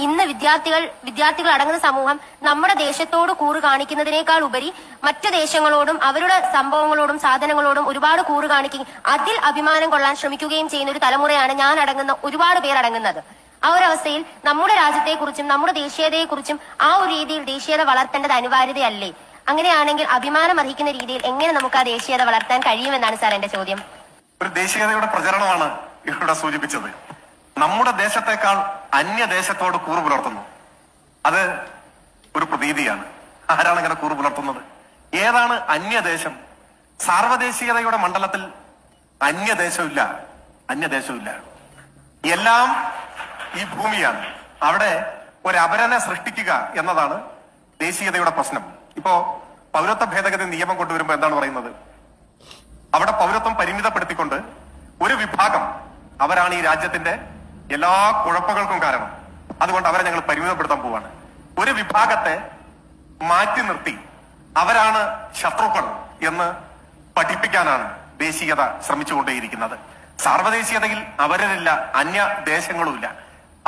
ഇന്ന് വിദ്യാർത്ഥികൾ അടങ്ങുന്ന സമൂഹം നമ്മുടെ ദേശത്തോട് കൂറ് കാണിക്കുന്നതിനേക്കാൾ ഉപരി മറ്റു ദേശങ്ങളോടും അവരുടെ സംഭവങ്ങളോടും സാധനങ്ങളോടും ഒരുപാട് കൂറ് കാണിക്കുകയും അതിൽ അഭിമാനം കൊള്ളാൻ ശ്രമിക്കുകയും ചെയ്യുന്ന ഒരു തലമുറയാണ് ഞാൻ അടങ്ങുന്ന ഒരുപാട് പേർ അടങ്ങുന്നത്. ആ ഒരു അവസ്ഥയിൽ നമ്മുടെ രാജ്യത്തെക്കുറിച്ചും നമ്മുടെ ദേശീയതയെക്കുറിച്ചും ആ ഒരു രീതിയിൽ ദേശീയത വളർത്തേണ്ടത് അനിവാര്യതയല്ലേ? അങ്ങനെയാണെങ്കിൽ അഭിമാനം അർഹിക്കുന്ന രീതിയിൽ എങ്ങനെ നമുക്ക് ആ ദേശീയത വളർത്താൻ കഴിയുമെന്നാണ് സാർ എന്റെ ചോദ്യം. ഒരു ദേശീയതയുടെ പ്രചരണമാണ് ഇവിടെ സൂചിപ്പിച്ചത്. നമ്മുടെ ദേശത്തെക്കാൾ അന്യദേശത്തോട് കൂറ് പുലർത്തുന്നു. അത് ഒരു പ്രതീതിയാണ്. ആരാണ് ഇങ്ങനെ കൂറ് പുലർത്തുന്നത്? ഏതാണ് അന്യദേശം? സാർവദേശീയതയുടെ മണ്ഡലത്തിൽ അന്യദേശമില്ല. എല്ലാം ഈ ഭൂമിയാണ്. അവിടെ ഒരു അപരനെ സൃഷ്ടിക്കുക എന്നതാണ് ദേശീയതയുടെ പ്രശ്നം. ഇപ്പോ പൗരത്വ ഭേദഗതി നിയമം കൊണ്ടുവരുമ്പോ എന്താണ് പറയുന്നത്? അവിടെ പൗരത്വം പരിമിതപ്പെടുത്തിക്കൊണ്ട് ഒരു വിഭാഗം, അവരാണ് ഈ രാജ്യത്തിന്റെ എല്ലാ കുഴപ്പങ്ങൾക്കും കാരണം, അതുകൊണ്ട് അവരെ ഞങ്ങൾ പരിമിതപ്പെടുത്താൻ പോവാണ്. ഒരു വിഭാഗത്തെ മാറ്റി നിർത്തി അവരാണ് ശത്രുക്കൾ എന്ന് പഠിപ്പിക്കാനാണ് ദേശീയത ശ്രമിച്ചുകൊണ്ടേയിരിക്കുന്നത്. സാർവദേശീയതയിൽ അവരില്ല, അന്യ ദേശങ്ങളുമില്ല.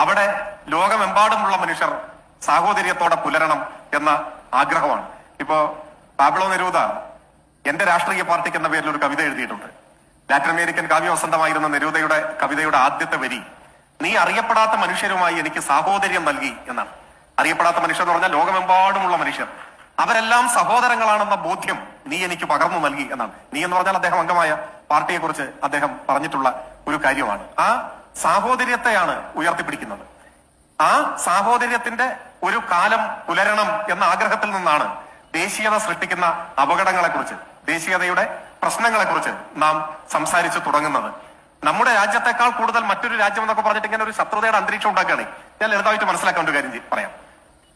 അവിടെ ലോകമെമ്പാടുമുള്ള മനുഷ്യർ സാഹോദര്യത്തോടെ പുലരണം എന്ന ആഗ്രഹമാണ്. ഇപ്പോ പാബ്ലോ നെരൂദ എന്റെ രാഷ്ട്രീയ പാർട്ടിക്ക് എന്ന പേരിൽ ഒരു കവിത എഴുതിയിട്ടുണ്ട്. ലാറ്റിൻ അമേരിക്കൻ കാവ്യവസന്തമായിരുന്ന നെരൂദയുടെ കവിതയുടെ ആദ്യത്തെ വരി, നീ അറിയപ്പെടാത്ത മനുഷ്യരുമായി എനിക്ക് സാഹോദര്യം നൽകി എന്നാണ്. അറിയപ്പെടാത്ത മനുഷ്യർ എന്ന് പറഞ്ഞാൽ ലോകമെമ്പാടുമുള്ള മനുഷ്യർ, അവരെല്ലാം സഹോദരങ്ങളാണെന്ന ബോധ്യം നീ എനിക്ക് പകർന്നു നൽകി എന്നാണ്. നീ എന്ന് പറഞ്ഞാൽ അദ്ദേഹം അംഗമായ പാർട്ടിയെ കുറിച്ച് അദ്ദേഹം പറഞ്ഞിട്ടുള്ള ഒരു കാര്യമാണ്. ആ സാഹോദര്യത്തെയാണ് ഉയർത്തിപ്പിടിക്കുന്നത്. ആ സാഹോദര്യത്തിന്റെ ഒരു കാലം പുലരണം എന്ന ആഗ്രഹത്തിൽ നിന്നാണ് ദേശീയത സൃഷ്ടിക്കുന്ന അപകടങ്ങളെക്കുറിച്ച്, ദേശീയതയുടെ പ്രശ്നങ്ങളെക്കുറിച്ച് നാം സംസാരിച്ചു തുടങ്ങുന്നത്. നമ്മുടെ രാജ്യത്തെക്കാൾ കൂടുതൽ മറ്റൊരു രാജ്യം എന്നൊക്കെ പറഞ്ഞിട്ട് ഇങ്ങനെ ഒരു ശത്രുതയുടെ അന്തരീക്ഷം ഉണ്ടാക്കുകയാണ്. ഞാൻ ലളിതമായിട്ട് മനസ്സിലാക്കേണ്ട ഒരു കാര്യം പറയാം.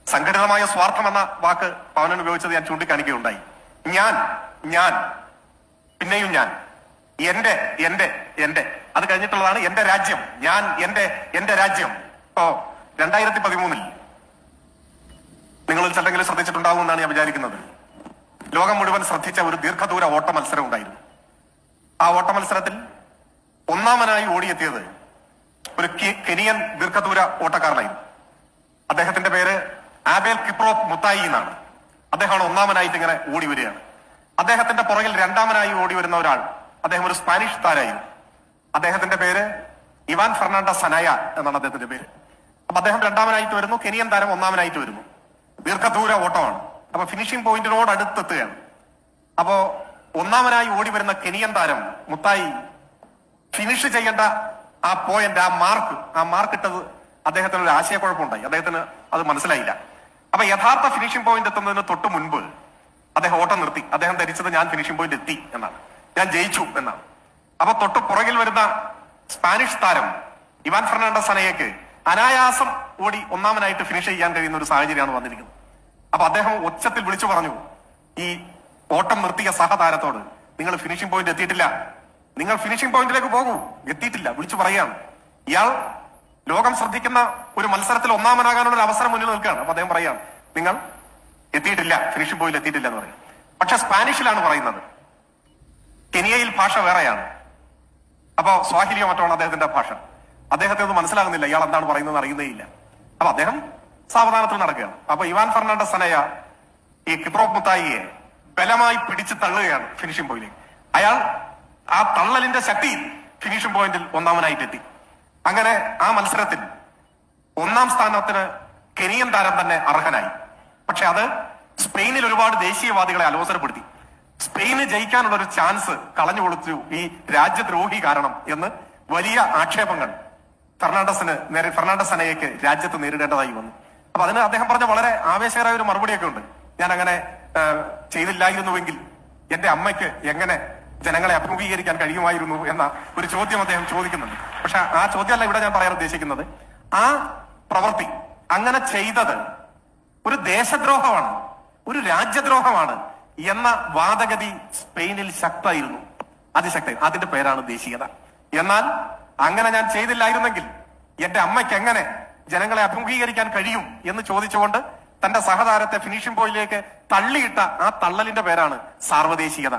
സംഘടിതമായ സ്വാർത്ഥം എന്ന വാക്ക് പവനൻ ഉപയോഗിച്ചത് ഞാൻ ചൂണ്ടിക്കാണിക്കുകയുണ്ടായി. ഞാൻ പിന്നെയും ഞാൻ, എന്റെ അത് കഴിഞ്ഞിട്ടുള്ളതാണ് എന്റെ രാജ്യം. ഞാൻ എന്റെ രാജ്യം. ഇപ്പോ 2013 നിങ്ങളിൽ ചിലെങ്കിലും ശ്രദ്ധിച്ചിട്ടുണ്ടാകുമെന്നാണ് ഞാൻ വിചാരിക്കുന്നത്. ലോകം മുഴുവൻ ശ്രദ്ധിച്ച ഒരു ദീർഘദൂര ഓട്ട മത്സരം ഉണ്ടായിരുന്നു. ആ ഓട്ട മത്സരത്തിൽ ഒന്നാമനായി ഓടിയെത്തിയത് ഒരു കെനിയൻ ദീർഘദൂര ഓട്ടക്കാരനായിരുന്നു. അദ്ദേഹത്തിന്റെ പേര് ആബേൽ കിപ്രോപ്പ് മുത്തായി എന്നാണ്. അദ്ദേഹമാണ് ഒന്നാമനായിട്ട് ഇങ്ങനെ ഓടി വരികയാണ്. അദ്ദേഹത്തിന്റെ പുറകിൽ രണ്ടാമനായി ഓടി വരുന്ന ഒരാൾ, അദ്ദേഹം ഒരു സ്പാനിഷ് താരമായിരുന്നു. അദ്ദേഹത്തിന്റെ പേര് ഇവാൻ ഫെർണാണ്ടസ് സനായ എന്നാണ് അദ്ദേഹത്തിന്റെ പേര്. അപ്പൊ അദ്ദേഹം രണ്ടാമനായിട്ട് വരുന്നു, കെനിയൻ താരം ഒന്നാമനായിട്ട് വരുന്നു. ദീർഘദൂര ഓട്ടമാണ്. അപ്പൊ ഫിനിഷിംഗ് പോയിന്റിനോട് അടുത്തെത്തുകയാണ്. അപ്പോ ഒന്നാമനായി ഓടി വരുന്ന കെനിയൻ താരം മുത്തായി ഫിനിഷ് ചെയ്യേണ്ട ആ പോയിന്റ്, ആ മാർക്ക് ഇട്ടത് അദ്ദേഹത്തിന് ഒരു ആശയക്കുഴപ്പമുണ്ടായി. അദ്ദേഹത്തിന് അത് മനസ്സിലായില്ല. അപ്പൊ യഥാർത്ഥ ഫിനിഷിംഗ് പോയിന്റ് എത്തുന്നതിന് തൊട്ട് മുൻപ് അദ്ദേഹം ഓട്ടം നിർത്തി. അദ്ദേഹം ധരിച്ചത് ഞാൻ ഫിനിഷിംഗ് പോയിന്റ് എത്തി എന്നാണ്, ഞാൻ ജയിച്ചു എന്നാണ്. അപ്പൊ തൊട്ട് പുറകിൽ വരുന്ന സ്പാനിഷ് താരം ഇവാൻ ഫെർണാണ്ടസ് സനയയ്ക്ക് അനായാസം ഓടി ഒന്നാമനായിട്ട് ഫിനിഷ് ചെയ്യാൻ കഴിയുന്ന ഒരു സാഹചര്യമാണ് വന്നിരിക്കുന്നത്. അപ്പൊ അദ്ദേഹം ഉച്ചത്തിൽ വിളിച്ചു പറഞ്ഞു ഈ ഓട്ടം നിർത്തിയ സഹതാരത്തോട്, നിങ്ങൾ ഫിനിഷിംഗ് പോയിന്റ് എത്തിയിട്ടില്ല, നിങ്ങൾ ഫിനിഷിംഗ് പോയിന്റിലേക്ക് പോകൂ, എത്തിയിട്ടില്ല, വിളിച്ചു പറയുകയാണ്. ഇയാൾ ലോകം ശ്രദ്ധിക്കുന്ന ഒരു മത്സരത്തിൽ ഒന്നാമനാകാനുള്ള ഒരു അവസരം മുന്നിൽ നിൽക്കുകയാണ്. അപ്പൊ അദ്ദേഹം പറയുകയാണ്, നിങ്ങൾ എത്തിയിട്ടില്ല, ഫിനിഷിംഗ് പോയിന്റ് എത്തിയിട്ടില്ല എന്ന് പറയും. പക്ഷെ സ്പാനിഷിലാണ് പറയുന്നത്. കെനിയയിൽ ഭാഷ വേറെയാണ്. അപ്പൊ സ്വാഹിലിയോ മറ്റോ ആണ് അദ്ദേഹത്തിന്റെ ഭാഷ. അദ്ദേഹത്തെ ഒന്നും മനസ്സിലാകുന്നില്ല, ഇയാൾ എന്താണ് പറയുന്നത് അറിയുന്നേയില്ല. അപ്പൊ അദ്ദേഹം സാവധാനത്തിൽ നടക്കുകയാണ്. അപ്പൊ ഇവാൻ ഫെർണാണ്ടസ് സനയ ഈ കിപ്രോപ്പ് മുത്തായിയെ ബലമായി പിടിച്ച് തള്ളുകയാണ് ഫിനിഷിംഗ് പോയിന്റിലേക്ക്. അയാൾ ആ തള്ളലിന്റെ ശക്തിയിൽ ഫിനിഷിംഗ് പോയിന്റിൽ ഒന്നാമനായിട്ടെത്തി. അങ്ങനെ ആ മത്സരത്തിൽ ഒന്നാം സ്ഥാനത്തിന് കെനിയൻ താരം തന്നെ അർഹനായി. പക്ഷെ അത് സ്പെയിനിൽ ഒരുപാട് ദേശീയവാദികളെ അലോസരപ്പെടുത്തി. സ്പെയിന് ജയിക്കാനുള്ള ഒരു ചാൻസ് കളഞ്ഞു കൊടുത്തു ഈ രാജ്യദ്രോഹി കാരണം എന്ന് വലിയ ആക്ഷേപങ്ങൾ ഫെർണാണ്ടസ് സനയയ്ക്ക് രാജ്യത്ത് നേരിടേണ്ടതായി വന്നു. അപ്പൊ അതിന് അദ്ദേഹം പറഞ്ഞ വളരെ ആവേശകരമായ ഒരു മറുപടിയൊക്കെ ഉണ്ട്. ഞാൻ അങ്ങനെ ചെയ്തില്ലായിരുന്നുവെങ്കിൽ എന്റെ അമ്മയ്ക്ക് എങ്ങനെ ജനങ്ങളെ അഭിമുഖീകരിക്കാൻ കഴിയുമായിരുന്നു എന്ന ഒരു ചോദ്യം അദ്ദേഹം ചോദിക്കുന്നുണ്ട്. പക്ഷെ ആ ചോദ്യമല്ല ഇവിടെ ഞാൻ പറയാൻ ഉദ്ദേശിക്കുന്നത്. ആ പ്രവൃത്തി അങ്ങനെ ചെയ്തത് ഒരു ദേശദ്രോഹമാണ്, ഒരു രാജ്യദ്രോഹമാണ് എന്ന വാദഗതി സ്പെയിനിൽ ശക്തമായിരുന്നു, അതിശക്തം. അതിന്റെ പേരാണ് ദേശീയത. എന്നാൽ അങ്ങനെ ഞാൻ ചെയ്തില്ലായിരുന്നെങ്കിൽ എന്റെ അമ്മയ്ക്ക് എങ്ങനെ ജനങ്ങളെ അഭിമുഖീകരിക്കാൻ കഴിയും എന്ന് ചോദിച്ചുകൊണ്ട് തന്റെ സഹതാരത്തെ ഫിനിഷിംഗ് പോയിന്റിലേക്ക് തള്ളിയിട്ട ആ തള്ളലിന്റെ പേരാണ് സാർവദേശീയത.